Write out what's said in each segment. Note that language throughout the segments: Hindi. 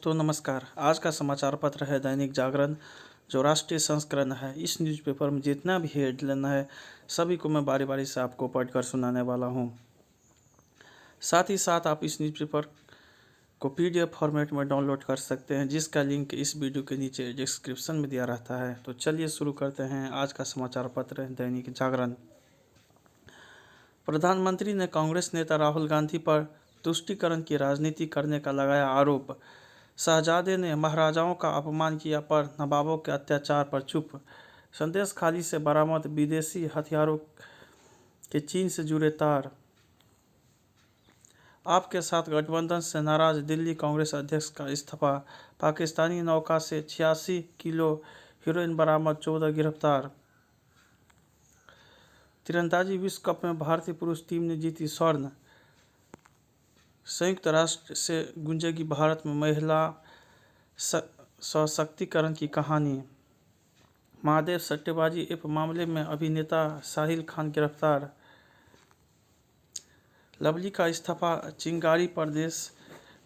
तो नमस्कार। आज का समाचार पत्र है दैनिक जागरण, जो राष्ट्रीय संस्करण है। इस न्यूज़पेपर में जितना भी हेडलाइन है सभी को मैं बारी बारी से आपको पढ़कर सुनाने वाला हूं। साथ ही साथ आप इस न्यूज़पेपर को PDF फॉर्मेट में डाउनलोड कर सकते हैं, जिसका लिंक इस वीडियो के नीचे डिस्क्रिप्शन में दिया रहता है। तो चलिए शुरू करते हैं आज का समाचार पत्र दैनिक जागरण। प्रधानमंत्री ने कांग्रेस नेता राहुल गांधी पर तुष्टीकरण की राजनीति करने का लगाया आरोप। शहजादे ने महाराजाओं का अपमान किया पर नवाबों के अत्याचार पर चुप। संदेश खाली से बरामद विदेशी हथियारों के चीन से जुड़े तार। आपके साथ गठबंधन से नाराज दिल्ली कांग्रेस अध्यक्ष का इस्तीफा। पाकिस्तानी नौका से 86 किलो हेरोइन बरामद, 14 गिरफ्तार। तीरंदाजी विश्व कप में भारतीय पुरुष टीम ने जीती स्वर्ण। संयुक्त राष्ट्र से गूंजेगी भारत में महिला सशक्तिकरण की कहानी। महादेव सट्टेबाजी ऐप मामले में अभिनेता साहिल खान गिरफ्तार। लवली का इस्तीफा, चिंगारी प्रदेश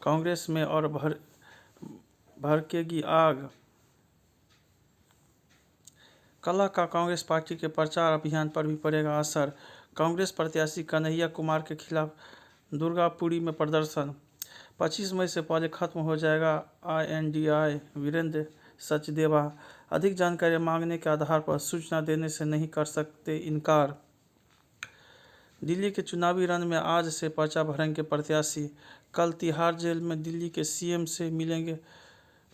कांग्रेस में और भड़केगी आग। कला का कांग्रेस पार्टी के प्रचार अभियान पर भी पड़ेगा असर। कांग्रेस प्रत्याशी कन्हैया कुमार के खिलाफ दुर्गापुरी में प्रदर्शन। 25 मई से पहले खत्म हो जाएगा INDI, वीरेंद्र सचदेवा। अधिक जानकारी मांगने के आधार पर सूचना देने से नहीं कर सकते इनकार। दिल्ली के चुनावी रण में आज से पर्चा भरेंगे प्रत्याशी। कल तिहाड़ जेल में दिल्ली के CM से मिलेंगे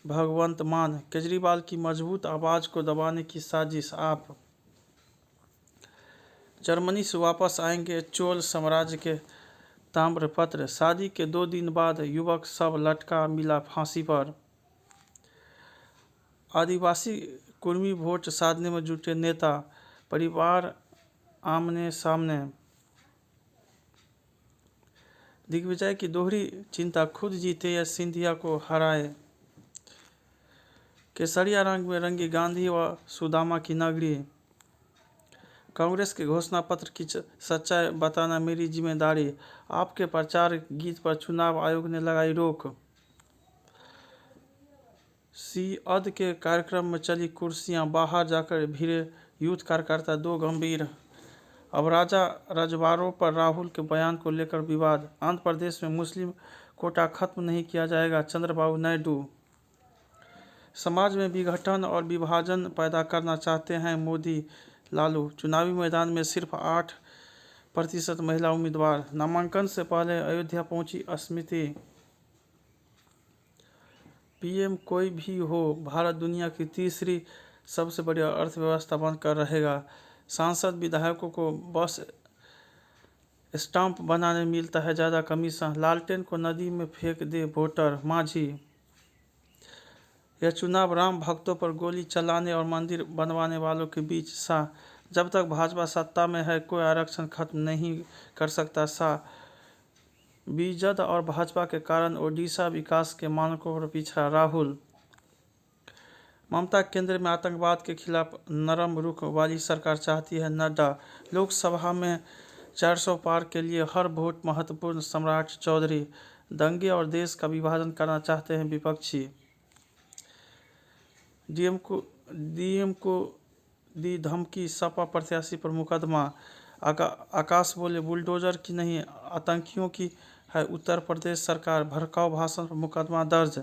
भगवंत मान। केजरीवाल की मजबूत आवाज को दबाने की साजिश। आप जर्मनी से वापस आएंगे चोल साम्राज्य के ताम्रपत्र। शादी के 2 दिन बाद युवक शव लटका मिला फांसी पर। आदिवासी कुर्मी वोट साधने में जुटे नेता परिवार आमने सामने। दिग्विजय की दोहरी चिंता, खुद जीते या सिंधिया को हराए। केसरिया रंग में रंगी गांधी व सुदामा की नगरी। कांग्रेस के घोषणा पत्र की सच्चाई बताना मेरी जिम्मेदारी। आपके प्रचार गीत पर चुनाव आयोग ने लगाई रोक। सीअद के कार्यक्रम में चली कुर्सियां, बाहर जाकर भिड़े यूथ कार्यकर्ता, 2 गंभीर। अब राजा रजवाड़ों पर राहुल के बयान को लेकर विवाद। आंध्र प्रदेश में मुस्लिम कोटा खत्म नहीं किया जाएगा, चंद्रबाबू नायडू। समाज में विघटन और विभाजन पैदा करना चाहते हैं मोदी लालू। चुनावी मैदान में सिर्फ 8% महिला उम्मीदवार। नामांकन से पहले अयोध्या पहुंची स्मृति। PM कोई भी हो, भारत दुनिया की तीसरी सबसे बड़ी अर्थव्यवस्था बनकर रहेगा। सांसद विधायकों को बस स्टाम्प बनाने मिलता है ज़्यादा कमीशन। लालटेन को नदी में फेंक दे वोटर, मांझी। यह चुनाव राम भक्तों पर गोली चलाने और मंदिर बनवाने वालों के बीच। शाह, जब तक भाजपा सत्ता में है कोई आरक्षण खत्म नहीं कर सकता। शाह, बीजद और भाजपा के कारण ओडिशा विकास के मानकों पर पिछड़ा। राहुल, ममता केंद्र में आतंकवाद के खिलाफ नरम रुख वाली सरकार चाहती है। नड्डा, लोकसभा में 400 पार के लिए हर वोट महत्वपूर्ण। सम्राट चौधरी, दंगे और देश का विभाजन करना चाहते हैं विपक्षी। DM को दी धमकी, सपा प्रत्याशी पर मुकदमा। आकाश बोले, बुलडोजर की नहीं आतंकियों की है उत्तर प्रदेश सरकार। भड़काऊ भाषण पर मुकदमा दर्ज।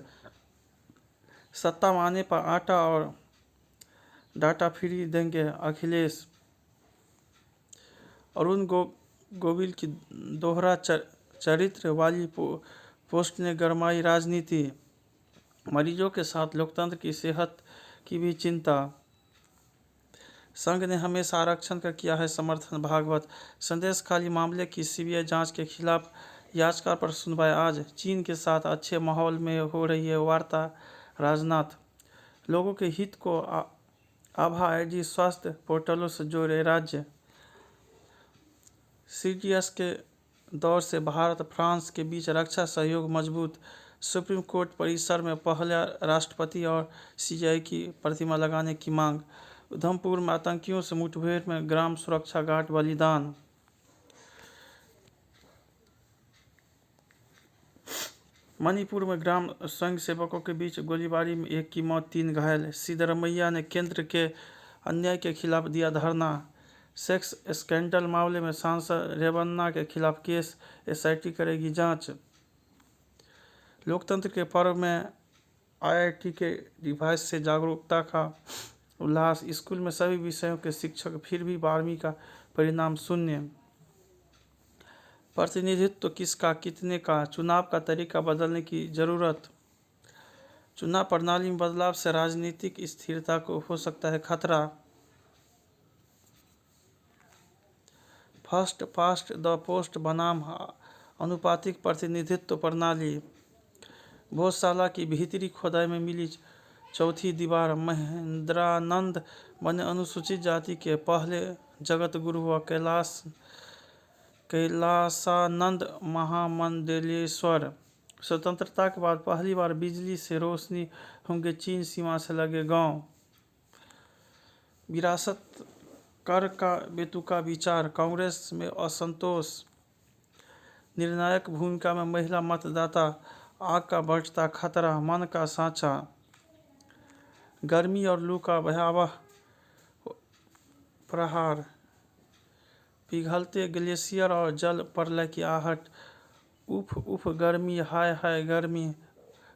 सत्ता में आने पर आटा और डाटा फ्री देंगे अखिलेश। अरुण गोविल की दोहरा चरित्र वाली पोस्ट ने गरमाई राजनीति। मरीजों के साथ लोकतंत्र की सेहत की भी चिंता। संघ ने हमेशा आरक्षण का किया है समर्थन। भागवत, संदेश खाली मामले की CBI जांच के खिलाफ याचिका पर सुनवाई आज। चीन के साथ अच्छे माहौल में हो रही है वार्ता। राजनाथ, लोगों के हित को आभा ID स्वास्थ्य पोर्टलों से जोड़े राज्य। CDS के दौर से भारत फ्रांस के बीच रक्षा सहयोग मजबूत। सुप्रीम कोर्ट परिसर में पहले राष्ट्रपति और CGI की प्रतिमा लगाने की मांग। उधमपुर में आतंकियों से मुठभेड़ में ग्राम सुरक्षा गार्ड बलिदान। मणिपुर में ग्राम स्वयं सेवकों के बीच गोलीबारी में 1 की मौत, 3 घायल। सिद्धरमैया ने केंद्र के अन्याय के खिलाफ दिया धरना। सेक्स स्कैंडल मामले में सांसद रेवन्ना के खिलाफ केस, एसआईटी करेगी जांच। लोकतंत्र के पर्व में आईआईटी के डिवाइस से जागरूकता का उल्लास। स्कूल में सभी विषयों के शिक्षक, फिर भी 12वीं का परिणाम शून्य। प्रतिनिधित्व किसका, कितने का, चुनाव का तरीका बदलने की जरूरत। चुनाव प्रणाली में बदलाव से राजनीतिक स्थिरता को हो सकता है खतरा। फर्स्ट पास्ट द पोस्ट बनाम अनुपातिक प्रतिनिधित्व प्रणाली। भोजशाला की भीतरी खोदाई में मिली चौथी दीवार। महेंद्रानंद बने अनुसूचित जाति के पहले जगत गुरु व कैलासानंद महामंडलेश्वर। स्वतंत्रता के बाद पहली बार बिजली से रोशनी होंगे चीन सीमा से लगे गांव। विरासत कर का बेतुका विचार, कांग्रेस में असंतोष। निर्णायक भूमिका में महिला मतदाता, आग का बढ़ता खतरा, मन का साँचा। गर्मी और लू का भयावह प्रहार। पिघलते ग्लेशियर और जल प्रलय की आहट। उफ उफ गर्मी, हाय हाय गर्मी।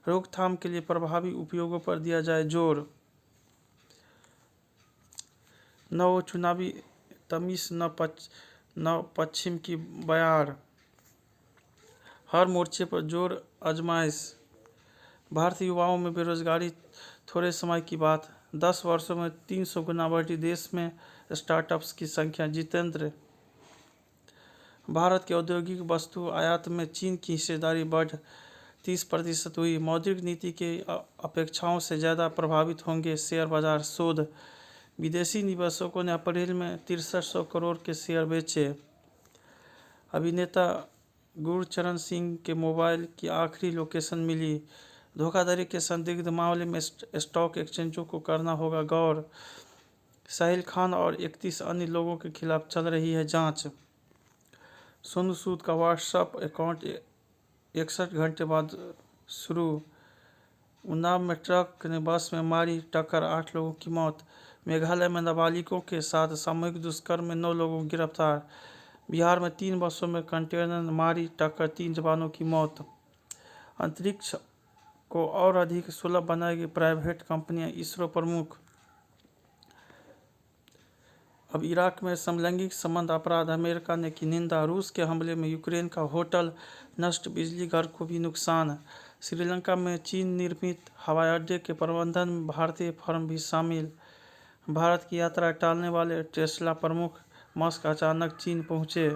रोकथाम के लिए प्रभावी उपायों पर दिया जाए जोर। न वो चुनावी तमीज, न पश्चिम की बयार। हर मोर्चे पर जोर आजमाइश। भारतीय युवाओं में बेरोजगारी थोड़े समय की बात, 10 वर्षों में 300 गुना बढ़ी देश में स्टार्टअप्स की संख्या। जितेंद्र। भारत के औद्योगिक वस्तु आयात में चीन की हिस्सेदारी बढ़ 30% हुई। मौद्रिक नीति के अपेक्षाओं से ज़्यादा प्रभावित होंगे शेयर बाजार। शोध। विदेशी निवेशकों ने अप्रैल में 6300 करोड़ के शेयर बेचे। अभिनेता गुरचरण सिंह के मोबाइल की आखिरी लोकेशन मिली। धोखाधड़ी के संदिग्ध मामले में स्टॉक एक्सचेंजों को करना होगा गौर। साहिल खान और 31 अन्य लोगों के खिलाफ चल रही है जांच। सोनू सूद का व्हाट्सएप अकाउंट 61 घंटे बाद शुरू। उन्नाव में ट्रक ने बस में मारी टक्कर, 8 लोगों की मौत। मेघालय में नाबालिगों के साथ सामूहिक दुष्कर्म में 9 लोगों गिरफ्तार। बिहार में 3 बसों में कंटेनर ने मारी टक्कर, 3 जवानों की मौत। अंतरिक्ष को और अधिक सुलभ बनाएगी प्राइवेट कंपनियां, इसरो प्रमुख। अब इराक में समलैंगिक संबंध अपराध, अमेरिका ने की निंदा। रूस के हमले में यूक्रेन का होटल नष्ट, बिजली घर को भी नुकसान। श्रीलंका में चीन निर्मित हवाई अड्डे के प्रबंधन में भारतीय फर्म भी शामिल। भारत की यात्रा टालने वाले टेस्ला प्रमुख मस्क अचानक चीन पहुंचे।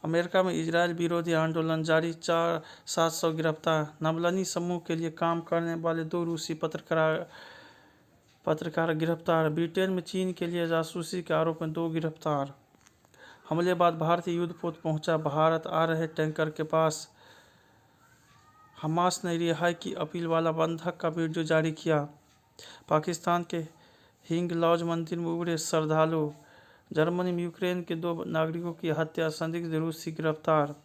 अमेरिका में इजरायल विरोधी आंदोलन जारी, 700 गिरफ्तार। नवलनी समूह के लिए काम करने वाले 2 रूसी पत्रकार गिरफ्तार। ब्रिटेन में चीन के लिए जासूसी के आरोप में 2 गिरफ्तार। हमले बाद भारतीय युद्धपोत पहुंचा भारत आ रहे टैंकर के पास। हमास ने रिहाई की अपील वाला बंधक का वीडियो जारी किया। पाकिस्तान के हिंगलॉज मंदिर में उगड़े श्रद्धालु। जर्मनी में यूक्रेन के 2 नागरिकों की हत्या, संदिग्ध रूसी गिरफ्तार।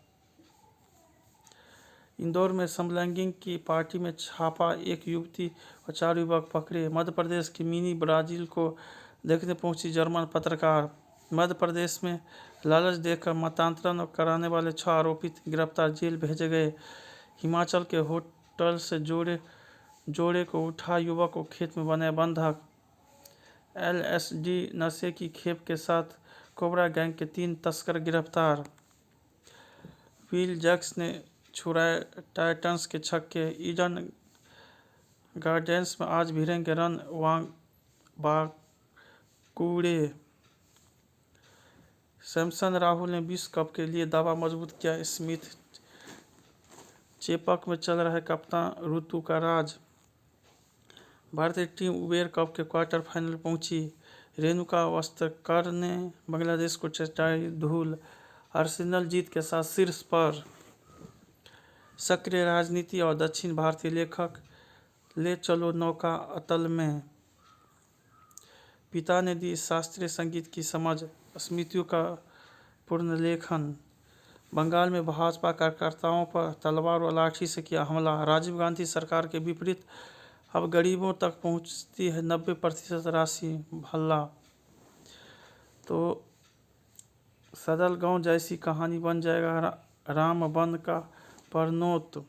इंदौर में समलैंगिक की पार्टी में छापा, 1 युवती और 4 युवक पकड़े। मध्य प्रदेश की मिनी ब्राजील को देखने पहुंची जर्मन पत्रकार। मध्य प्रदेश में लालच देकर मतांतरण कराने वाले 6 आरोपित गिरफ्तार, जेल भेजे गए। हिमाचल के होटल से जोड़े को उठा, युवक को खेत में बनाया बंधक। LSD नशे की खेप के साथ कोबरा गैंग के 3 तस्कर गिरफ्तार। विल जैक्स ने छुड़ाए टाइटंस के छक्के। ईडन गार्डन्स में आज भिड़ेंगे रन बाकुड़े। सैमसन राहुल ने विश्व कप के लिए दावा मजबूत किया। स्मिथ। चेपक में चल रहा है कप्तान ऋतु का राज। भारतीय टीम उबेर कप के क्वार्टर फाइनल पहुंची। रेणुका वस्त्रकर ने बांग्लादेश को चटाई धूल। आर्सेनल जीत के साथ शीर्ष पर। सक्रिय राजनीति और दक्षिण भारतीय लेखक, ले चलो नौका अतल में। पिता ने दी शास्त्रीय संगीत की समझ, स्मृतियों का पुनर्लेखन। बंगाल में भाजपा कार्यकर्ताओं पर तलवार व लाठी से किया हमला। राजीव गांधी सरकार के विपरीत अब गरीबों तक पहुंचती है 90% राशि भल्ला। तो सदल गांव जैसी कहानी बन जाएगा राम वन का परनोत।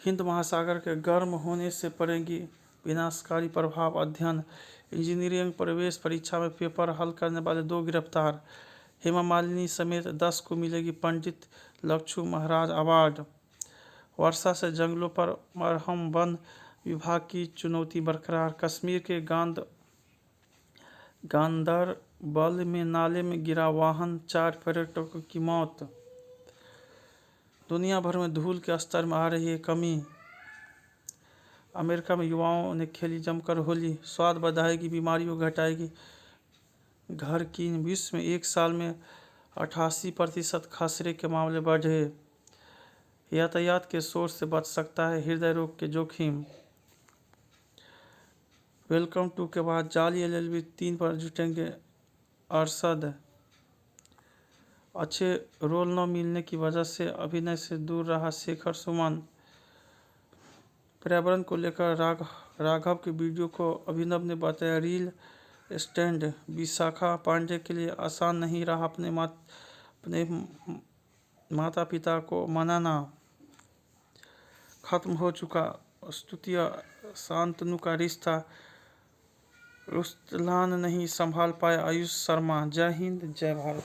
हिंद महासागर के गर्म होने से पड़ेगी विनाशकारी प्रभाव अध्ययन। इंजीनियरिंग प्रवेश परीक्षा में पेपर हल करने वाले 2 गिरफ्तार। हेमा मालिनी समेत 10 को मिलेगी पंडित लक्ष्मू महाराज अवार्ड। वर्षा से जंगलों पर मरहम, वन विभाग की चुनौती बरकरार। कश्मीर के गांदरबल में नाले में गिरा वाहन, 4 पर्यटकों की मौत। दुनिया भर में धूल के स्तर में आ रही है कमी। अमेरिका में युवाओं ने खेली जमकर होली, स्वाद बढ़ाएगी, बीमारियों घटाएगी घर की। विश्व में एक साल में 88% खसरे के मामले बढ़े। यातायात के शोर से बच सकता है हृदय रोग के जोखिम। वेलकम टू के बाद जाली LLB 3 पर जुटेंगे अरशद। अच्छे रोल न मिलने की वजह से अभिनय से दूर रहा शेखर सुमन। पर्यावरण को लेकर राघव के वीडियो को अभिनव ने बताया रील स्टैंड। विशाखा पांडे के लिए आसान नहीं रहा अपने माता पिता को मनाना। खत्म हो चुका स्तुतिया शांतनु का रिश्ता, रुस्तलान नहीं संभाल पाए आयुष शर्मा। जय हिंद, जय भारत।